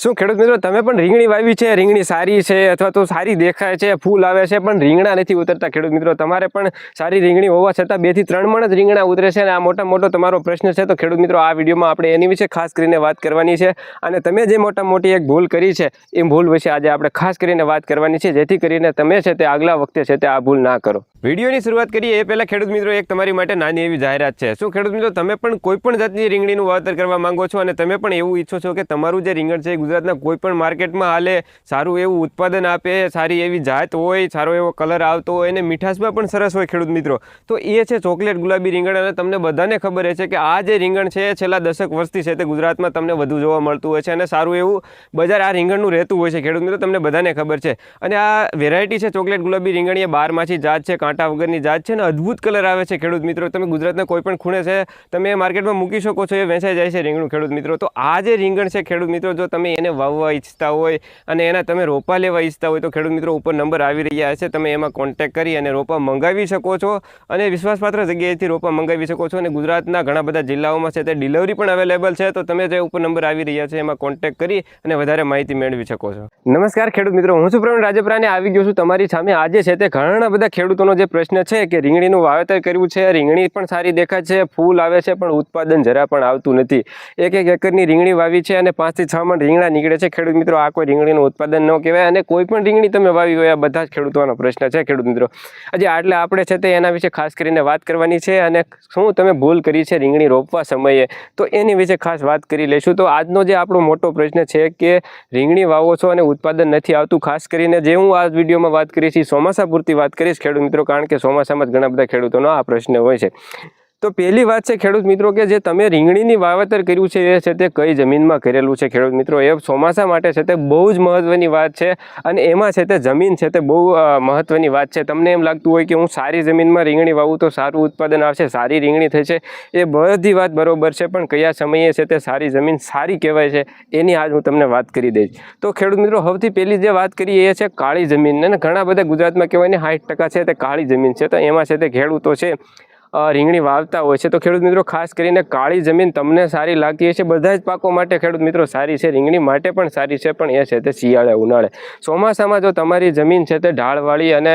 શું ખેડૂત મિત્રો તમે પણ રીંગણી વાવી છે, રીંગણી સારી છે અથવા તો સારી દેખાય છે, ફૂલ આવે છે પણ રીંગણા નથી ઉતરતા? ખેડૂત મિત્રો તમારે પણ સારી રીંગણી હોવા છતાં 2 થી 3 મણ જ રીંગણા ઉતરે છે અને આ મોટો તમારો પ્રશ્ન છે. તો ખેડૂત મિત્રો આ વિડીયોમાં આપણે એની વિશે ખાસ કરીને વાત કરવાની છે અને તમે જે મોટી એક ભૂલ કરી છે એ ભૂલ વિશે આજે આપણે ખાસ કરીને વાત કરવાની છે, જેથી કરીને તમે છે તે આગલા વખતે છે તે આ ભૂલ ના કરો. વિડીયોની શરૂઆત કરીએ એ પહેલા ખેડૂત મિત્રો એક તમારી માટે નાની એવી જાહેરાત છે. શું ખેડૂત મિત્રો તમે પણ કોઈ પણ જાતની રીંગણીનું વાવેતર કરવા માંગો છો અને તમે પણ એવું ઈચ્છો છો કે તમારું જે રીંગણ છે ગુજરાતના કોઈ પણ માર્કેટમાં હાલે, સારું એવું ઉત્પાદન આપે, સારી એવી જાત હોય, સારો એવો કલર આવતો હોય અને મીઠાશમાં પણ સરસ હોય ખેડૂત મિત્રો, તો એ છે ચોકલેટ ગુલાબી રીંગણ. અને તમને બધાને ખબર છે કે આ જે રીંગણ છે છેલ્લા 10 વર્ષથી છે તે ગુજરાતમાં તમને વધુ જોવા મળતું હોય છે અને સારું એવું બજાર આ રીંગણનું રહેતું હોય છે ખેડૂત મિત્રો, તમને બધાને ખબર છે. અને આ વેરાયટી છે ચોકલેટ ગુલાબી રીંગણ, એ 12માસી જાત છે, કાંટા વગરની જાત છે અને અદ્ભુત કલર આવે છે ખેડૂત મિત્રો. તમે ગુજરાતના કોઈ પણ ખૂણે છે તમે માર્કેટમાં મૂકી શકો છો, એ વેચાઈ જાય છે રીંગણું ખેડૂત મિત્રો. તો આ જે રીંગણ છે ખેડૂત મિત્રો, જો તમે એને વાવવા ઈચ્છતા હોય અને એના તમે રોપા લેવા ઈચ્છતા હોય તો ખેડૂત મિત્રો ઉપર નંબર આવી રહ્યા છે, તમે એમાં કોન્ટેક્ટ કરી અને રોપા મંગાવી શકો છો અને વિશ્વાસપાત્ર જગ્યાએથી રોપા મંગાવી શકો છો. અને ગુજરાતના ઘણા બધા જિલ્લાઓમાં છે તે ડિલિવરી પણ અવેલેબલ છે, તો તમે જે ઉપર નંબર આવી રહ્યા છે એમાં કોન્ટેક્ટ કરી અને વધારે માહિતી મેળવી શકો છો. નમસ્કાર ખેડૂત મિત્રો, હું છું પ્રવીણ રાજપરાને આવી ગયો છું તમારી સામે. આજે છે તે ઘણા બધા ખેડૂતોનો જે પ્રશ્ન છે કે રીંગણીનું વાવેતર કર્યું છે, રીંગણી પણ સારી દેખાય છે, ફૂલ આવે છે પણ ઉત્પાદન જરા પણ આવતું નથી. 1 એકરની રીંગણી વાવી છે અને 5 થી 6 મણ રીંગણા નીકળે છે ખેડૂત મિત્રો. આ કોઈ રીંગણીનું ઉત્પાદન ન કહેવાય અને કોઈ પણ રીંગણી તમે વાવી હોય, આ બધા જ ખેડૂતોનો પ્રશ્ન છે ખેડૂત મિત્રો. આજે એટલે આપણે છે તે એના વિશે ખાસ કરીને વાત કરવાની છે અને શું તમે ભૂલ કરી છે રીંગણી રોપવા સમયે, તો એની વિશે ખાસ વાત કરી લઈશું. તો આજનો જે આપણો મોટો પ્રશ્ન છે કે રીંગણી વાવો છો અને ઉત્પાદન નથી આવતું, ખાસ કરીને જે હું આ વિડીયોમાં વાત કરીશ એ ચોમાસા પૂરતી વાત કરીશ ખેડૂત મિત્રો, કારણ કે ચોમાસામાં જ ઘણા બધા ખેડૂતોનો આ પ્રશ્ન હોય છે. તો પહેલી વાત છે ખેડૂત મિત્રો કે જે તમે રીંગણીની વાવેતર કર્યું છે એ છે તે કઈ જમીનમાં કરેલું છે ખેડૂત મિત્રો, એ ચોમાસા માટે છે તે બહુ જ મહત્વની વાત છે. અને એમાં છે તે જમીન છે તે બહુ મહત્વની વાત છે. તમને એમ લાગતું હોય કે હું સારી જમીનમાં રીંગણી વાવું તો સારું ઉત્પાદન આવશે, સારી રીંગણી થશે, એ બધી વાત બરોબર છે, પણ કયા સમયે છે તે સારી જમીન સારી કહેવાય છે એની આજ હું તમને વાત કરી દઈશ. તો ખેડૂત મિત્રો સૌથી પહેલી જે વાત કરીએ એ છે કાળી જમીન. અને ઘણા બધા ગુજરાતમાં કહેવાય ને 60% છે તે કાળી જમીન છે, તો એમાં છે તે ખેડૂતો છે રીંગણી વાવતા હોય છે. તો ખેડૂત મિત્રો ખાસ કરીને કાળી જમીન તમને સારી લાગતી હશે, બધા જ પાકો માટે ખેડૂત મિત્રો સારી છે, રીંગણી માટે પણ સારી છે, પણ એ છે તે શિયાળે ઉનાળે. ચોમાસામાં જો તમારી જમીન છે તે ઢાળવાળી અને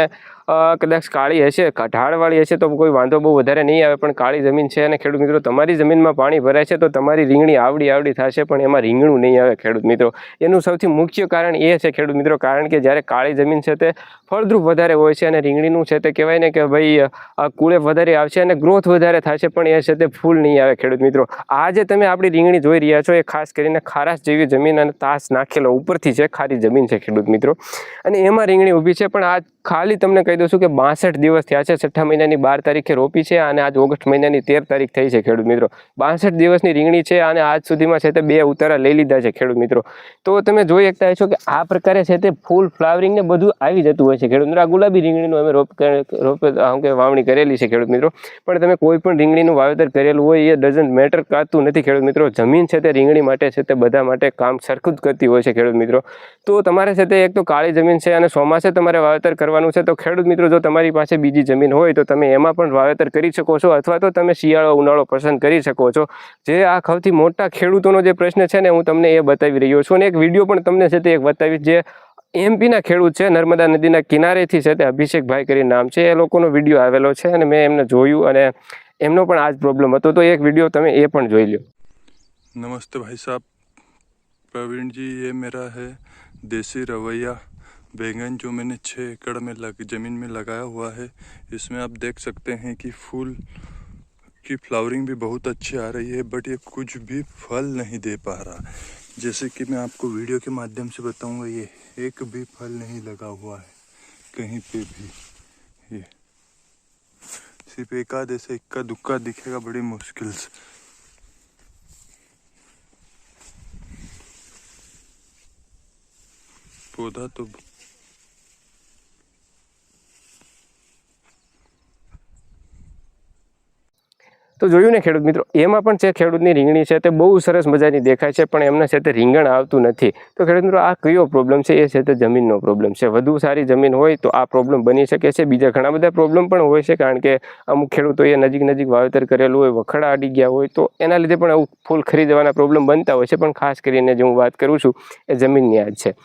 કદાચ કાળી હશે, ઢાળવાળી હશે તો કોઈ વાંધો બહુ વધારે નહીં આવે, પણ કાળી જમીન છે અને ખેડૂત મિત્રો તમારી જમીનમાં પાણી ભરાય છે તો તમારી રીંગણી આવડી થશે પણ એમાં રીંગણું નહીં આવે ખેડૂત મિત્રો. એનું સૌથી મુખ્ય કારણ એ છે ખેડૂત મિત્રો, કારણ કે જ્યારે કાળી જમીન છે તે ફળદ્રુપ વધારે હોય છે અને રીંગણીનું છે તે કહેવાય ને કે ભાઈ કુળે વધારે આવશે અને ગ્રોથ વધારે થશે, પણ એ છે તે ફૂલ નહીં આવે ખેડૂત મિત્રો. આ જે તમે આપણી રીંગણી જોઈ રહ્યા છો એ ખાસ કરીને ખારાશ જેવી જમીન અને તાસ નાખેલો ઉપરથી છે ખારી જમીન છે ખેડૂત મિત્રો, અને એમાં રીંગણી ઊભી છે. પણ આ ખાલી તમને કહી દઉં છું કે 62 દિવસ થયા છે, 6 મહિનાની 12 તારીખે રોપી છે અને આજ ઓગસ્ટ મહિનાની 13 તારીખ થઈ છે ખેડૂત મિત્રો. 62 દિવસની રીંગણી છે અને આજ સુધીમાં છે તે 2 ઉતારા લઈ લીધા છે ખેડૂત મિત્રો. તો તમે જોઈ શકતા છો કે આ પ્રકારે છે તે ફૂલ ફ્લાવરિંગ ને બધું આવી જતું હોય છે ખેડૂત મિત્રો. આ ગુલાબી રીંગણીનું અમે વાવણી કરેલી છે ખેડૂત મિત્રો, પણ તમે કોઈ પણ રીંગણીનું વાવેતર કરેલું હોય એ ડઝન્ટ મેટર કરતું નથી ખેડૂત મિત્રો. જમીન છે તે રીંગણી માટે છે તે બધા માટે કામ સરખું જ કરતી હોય છે ખેડૂત મિત્રો. તો તમારે છે તે એક તો કાળી જમીન છે અને ચોમાસે તમારે વાવેતર કરવાનું છે, તો ખેડૂત મિત્રો જો તમારી પાસે બીજી જમીન હોય તો તમે એમાં પણ વાવેતર કરી શકો છો, અથવા તો તમે શિયાળો ઉનાળો પસંદ કરી શકો છો. જે આ સૌથી મોટા ખેડૂતોનો જે પ્રશ્ન છે ને હું તમને એ બતાવી રહ્યો છું, અને એક વિડીયો પણ તમને છે તે એક બતાવીશ જે એમપીના ખેડૂત છે, નર્મદા નદીના કિનારેથી છે તે અભિષેકભાઈ કરીને નામ છે, એ લોકોનો વિડીયો આવેલો છે અને મેં એમને જોયું અને એમનો પણ આ જ પ્રોબ્લેમ હતો. તો એક વિડીયો તમે એ પણ જોઈ લો. नमस्ते भाई साहब, प्रवीण जी, ये मेरा है देसी रवैया बैंगन जो मैंने 6 एकड़ में ज़मीन में लगाया हुआ है. इसमें आप देख सकते हैं कि फूल की फ्लावरिंग भी बहुत अच्छी आ रही है, बट ये कुछ भी फल नहीं दे पा रहा. जैसे कि मैं आपको वीडियो के माध्यम से बताऊंगा, ये एक भी फल नहीं लगा हुआ है कहीं पे भी. ये सिर्फ एकाध ऐसे इक्का दुक्का दिखेगा बड़ी मुश्किल से. पौधा तो તો જોયું ને ખેડૂત મિત્રો, એમાં પણ છે ખેડૂતની રીંગણી છે તે બહુ સરસ મજાની દેખાય છે, પણ એમને છે તે રીંગણ આવતું નથી. તો ખેડૂત મિત્રો, આ કયો પ્રોબ્લેમ છે? એ છે તે જમીનનો પ્રોબ્લેમ છે. વધુ સારી જમીન હોય તો આ પ્રોબ્લેમ બની શકે છે. બીજા ઘણા બધા પ્રોબ્લેમ પણ હોય છે, કારણ કે અમુક ખેડૂતોએ નજીક વાવેતર કરેલું હોય, વખડા અડી ગયા હોય, તો એના લીધે પણ આવું ફૂલ ખરી જવાના પ્રોબ્લેમ બનતા હોય છે. પણ ખાસ કરીને જે હું વાત કરું છું એ જમીનની આ જ છે.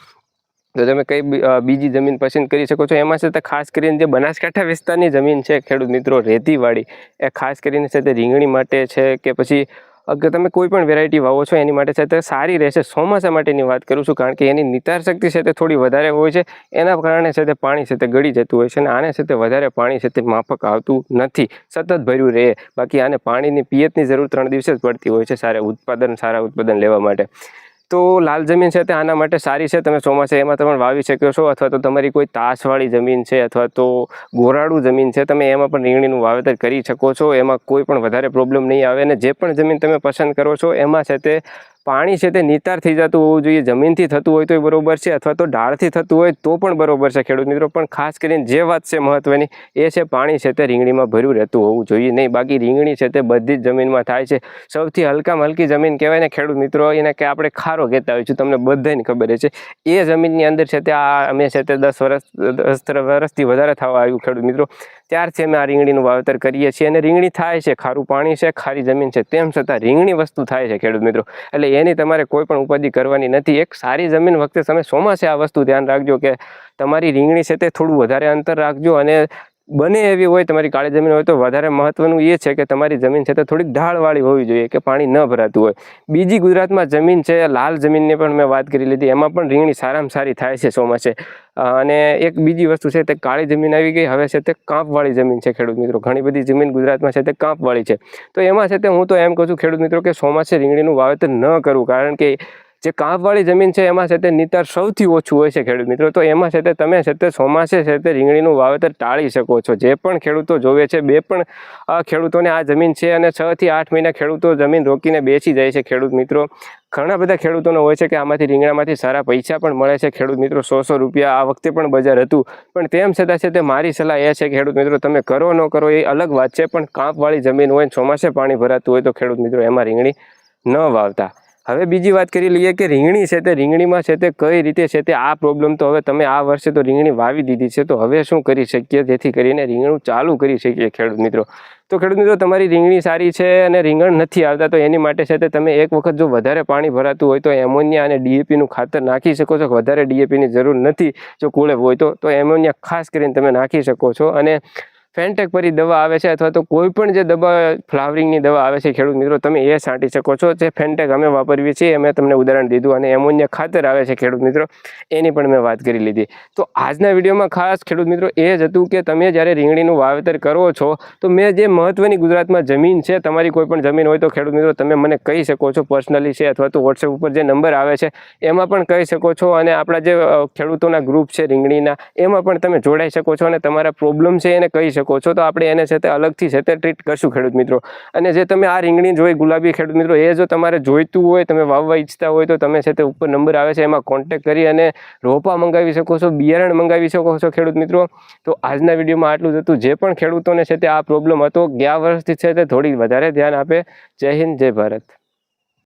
તો તમે કઈ બીજી જમીન પસંદ કરી શકો છો. એમાં છે તે ખાસ કરીને જે બનાસકાંઠા વિસ્તારની જમીન છે ખેડૂત મિત્રો, રેતીવાળી, એ ખાસ કરીને છે તે રીંગણી માટે છે કે પછી અગર તમે કોઈ પણ વેરાયટી વાવો છો એની માટે છે તે સારી રહેશે. ચોમાસા માટેની વાત કરું છું, કારણ કે એની નિતાર શક્તિ છે તે થોડી વધારે હોય છે. એના કારણે છે તે પાણી છે તે ગળી જતું હોય છે, અને આને છે તે વધારે પાણી છે તે માફક આવતું નથી, સતત ભર્યું રહે. બાકી આને પાણીની પિયતની જરૂર 3 દિવસે જ પડતી હોય છે સારા ઉત્પાદન લેવા માટે. તો લાલ જમીન છે તે આના માટે સારી છે. તમે ચોમાસે એમાં તમે વાવી શકો છો, અથવા તો તમારી કોઈ તાસવાળી જમીન છે અથવા તો ગોરાળું જમીન છે, તમે એમાં પણ રીંગણીનું વાવેતર કરી શકો છો. એમાં કોઈ પણ વધારે પ્રોબ્લેમ નહીં આવે. અને જે પણ જમીન તમે પસંદ કરો છો એમાં છે તે પાણી છે તે નિતાર થઈ જતું હોવું જોઈએ. જમીનથી થતું હોય તો એ બરોબર છે, અથવા તો ડાળથી થતું હોય તો પણ બરોબર છે ખેડૂત મિત્રો. પણ ખાસ કરીને જે વાત છે મહત્વની એ છે પાણી છે તે રીંગણીમાં ભર્યું રહેતું હોવું જોઈએ નહીં. બાકી રીંગણી છે તે બધી જ જમીનમાં થાય છે. સૌથી હલકામાં હલકી જમીન કહેવાય ને ખેડૂત મિત્રો, એને કે આપણે ખારો કહેતા હોઈએ છીએ, તમને બધાને ખબર છે. એ જમીનની અંદર છે તે અમે છે તે 10 વર્ષથી વધારે થવા આવ્યું ખેડૂત મિત્રો, ત્યારથી અમે આ રીંગણીનું વાવેતર કરીએ છીએ. અને રીંગણી થાય છે, ખારું પાણી છે, ખારી જમીન છે, તેમ છતાં રીંગણી વસ્તુ થાય છે ખેડૂત મિત્રો. એટલે એની તમારે કોઈ પણ ઉપાધિ કરવાની નથી. એક સારી જમીન વખતે તમે ચોમાસે આ વસ્તુ ધ્યાન રાખજો કે તમારી રીંગણી છે તે થોડું વધારે અંતર રાખજો. અને બને એવી હોય તમારી કાળી જમીન હોય તો વધારે મહત્વનું એ છે કે તમારી જમીન છે તે થોડીક ઢાળવાળી હોવી જોઈએ, કે પાણી ન ભરાતું હોય. બીજી ગુજરાતમાં જમીન છે લાલ જમીનની પણ મેં વાત કરી લીધી, એમાં પણ રીંગણી સારામાં સારી થાય છે ચોમાસે. અને એક બીજી વસ્તુ છે તે કાળી જમીન આવી ગઈ, હવે છે તે કાંપવાળી જમીન છે ખેડૂત મિત્રો. ઘણી બધી જમીન ગુજરાતમાં છે તે કાંપવાળી છે. તો એમાં છે તે હું તો એમ કહું છું ખેડૂત મિત્રો કે ચોમાસે રીંગણીનું વાવેતર ન કરવું, કારણ કે જે કાંપવાળી જમીન છે એમાં છે તે નિતાર સૌથી ઓછું હોય છે ખેડૂત મિત્રો. તો એમાં છે તે તમે છે તે ચોમાસે છે તે રીંગણીનું વાવેતર ટાળી શકો છો. જે પણ ખેડૂતો જોવે છે, બે પણ ખેડૂતોને આ જમીન છે, અને 6 થી 8 મહિના ખેડૂતો જમીન રોકીને બેસી જાય છે ખેડૂત મિત્રો. ઘણા બધા ખેડૂતોને હોય છે કે આમાંથી રીંગણામાંથી સારા પૈસા પણ મળે છે ખેડૂત મિત્રો. 100 રૂપિયા આ વખતે પણ બજાર હતું. પણ તેમ છતાં છે તે મારી સલાહ એ છે ખેડૂત મિત્રો, તમે કરો ન કરો એ અલગ વાત છે, પણ કાંપવાળી જમીન હોય, ચોમાસે પાણી ભરાતું હોય તો ખેડૂત મિત્રો એમાં રીંગણી ન વાવતા. હવે બીજી વાત કરી લઈએ કે રીંગણી છે તે રીંગણીમાં છે તે કઈ રીતે છે તે આ પ્રોબ્લેમ. તો હવે તમે આ વર્ષે તો રીંગણી વાવી દીધી છે, તો હવે શું કરી શકીએ જેથી કરીને રીંગણું ચાલુ કરી શકીએ ખેડૂત મિત્રો? તો ખેડૂત મિત્રો, તમારી રીંગણી સારી છે અને રીંગણ નથી આવતા, તો એની માટે છે તે તમે એક વખત જો વધારે પાણી ભરાતું હોય તો એમોનિયા અને ડીએપીનું ખાતર નાખી શકો છો. વધારે ડીએપીની જરૂર નથી જો કુળે હોય તો એમોનિયા ખાસ કરીને તમે નાખી શકો છો. અને ફેન્ટેક પરી દવા આવે છે, અથવા તો કોઈ પણ જે દવા ફ્લાવરિંગની દવા આવે છે ખેડૂત મિત્રો, તમે એ છાંટી શકો છો. જે ફેન્ટેક અમે વાપરવીએ છીએ મેં તમને ઉદાહરણ દીધું. અને એમોનિયા ખાતર આવે છે ખેડૂત મિત્રો, એની પણ મેં વાત કરી લીધી. તો આજના વિડીયોમાં ખાસ ખેડૂત મિત્રો એ જ હતું કે તમે જ્યારે રીંગણીનું વાવેતર કરો છો તો મેં જે મહત્વની ગુજરાતમાં જમીન છે, તમારી કોઈ પણ જમીન હોય તો ખેડૂત મિત્રો તમે મને કહી શકો છો પર્સનલી છે, અથવા તો વોટ્સએપ ઉપર જે નંબર આવે છે એમાં પણ કહી શકો છો. અને આપણા જે ખેડૂતોના ગ્રુપ છે રીંગણીના, એમાં પણ તમે જોડાઈ શકો છો અને તમારા પ્રોબ્લેમ છે એને કહી શકો છો. તો આપણે એને છે તે અલગથી છે તે ટ્રીટ કરશું ખેડૂત મિત્રો. અને જે તમે આ રીંગણી જોઈ ગુલાબી ખેડૂત મિત્રો, એ જો તમારે જોઈતું હોય, તમે વાવવા ઈચ્છતા હોય તો તમે છે તે ઉપર નંબર આવે છે એમાં કોન્ટેક્ટ કરી અને રોપા મંગાવી શકો છો, બિયારણ મંગાવી શકો છો ખેડૂત મિત્રો. તો આજના વિડીયોમાં આટલું જ હતું. જે પણ ખેડૂતોને છે તે આ પ્રોબ્લેમ હતો ગયા વર્ષથી છે તે થોડી વધારે ધ્યાન આપે. જય હિન્દ, જય ભારત.